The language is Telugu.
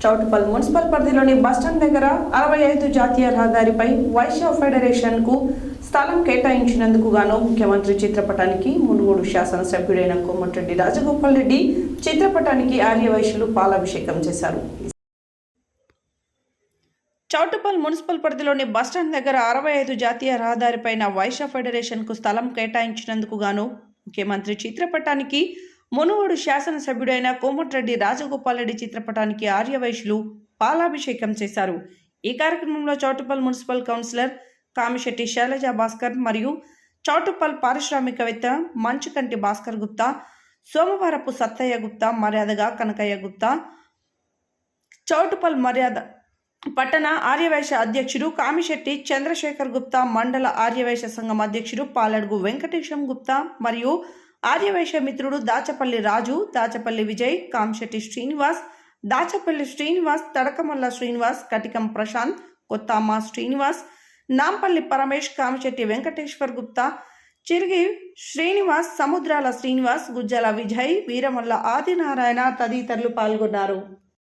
చౌటుప్పల్ మున్సిపల్ పరిధిలోని బస్టాండ్ దగ్గర 65 జాతీయ రహదారిపై వైశ్య ఫెడరేషన్ కు స్థలం కేటాయించినందుకు గాను ముఖ్యమంత్రి చిత్రపటానికి మునుగోడు శాసనసభ్యుడైన కోమటిరెడ్డి రాజగోపాల్ రెడ్డి చిత్రపటానికి ఆర్యవైశ్యులు పాలాభిషేకం చేశారు. చౌటుప్పల్ మున్సిపల్ పరిధిలోని బస్టాండ్ దగ్గర 65 జాతీయ రహదారిపైన వైశ్య ఫెడరేషన్ కు స్థలం కేటాయించినందుకు గాను ముఖ్యమంత్రి చిత్రపటానికి మునుగోడు శాసనసభ్యుడైన కోమటిరెడ్డి రాజగోపాల్ రెడ్డి చిత్రపటానికి ఆర్యవైశ్యులు పాలాభిషేకం చేశారు. ఈ కార్యక్రమంలో చౌటుప్పల్ మున్సిపల్ కౌన్సిలర్ కామిశెట్టి శైలజా భాస్కర్ మరియు చౌటుప్పల్ పారిశ్రామికవేత్త మంచుకంటి భాస్కర్ గుప్తా, సోమవారపు సత్తయ్య గుప్తా, మర్యాదగా కనకయ్య గుప్తా, చౌటుప్పల్ మర్యాద పట్టణ ఆర్యవైశ్య అధ్యక్షుడు కామిశెట్టి చంద్రశేఖర్ గుప్తా, మండల ఆర్యవైశ్య సంఘం అధ్యక్షుడు పాలడుగు వెంకటేశం గుప్తా మరియు ఆర్యవైశ్య మిత్రుడు దాచపల్లి రాజు, దాచపల్లి విజయ్, కామిశెట్టి శ్రీనివాస్, దాచపల్లి శ్రీనివాస్, తడకమల్ల శ్రీనివాస్, కటికం ప్రశాంత్, కొత్తమ్మ శ్రీనివాస్, నాంపల్లి పరమేష్, కామిశెట్టి వెంకటేశ్వర్ గుప్తా, చిరిగి శ్రీనివాస్, సముద్రాల శ్రీనివాస్, గుజ్జల విజయ్, వీరమల్ల ఆదినారాయణ తదితరులు పాల్గొన్నారు.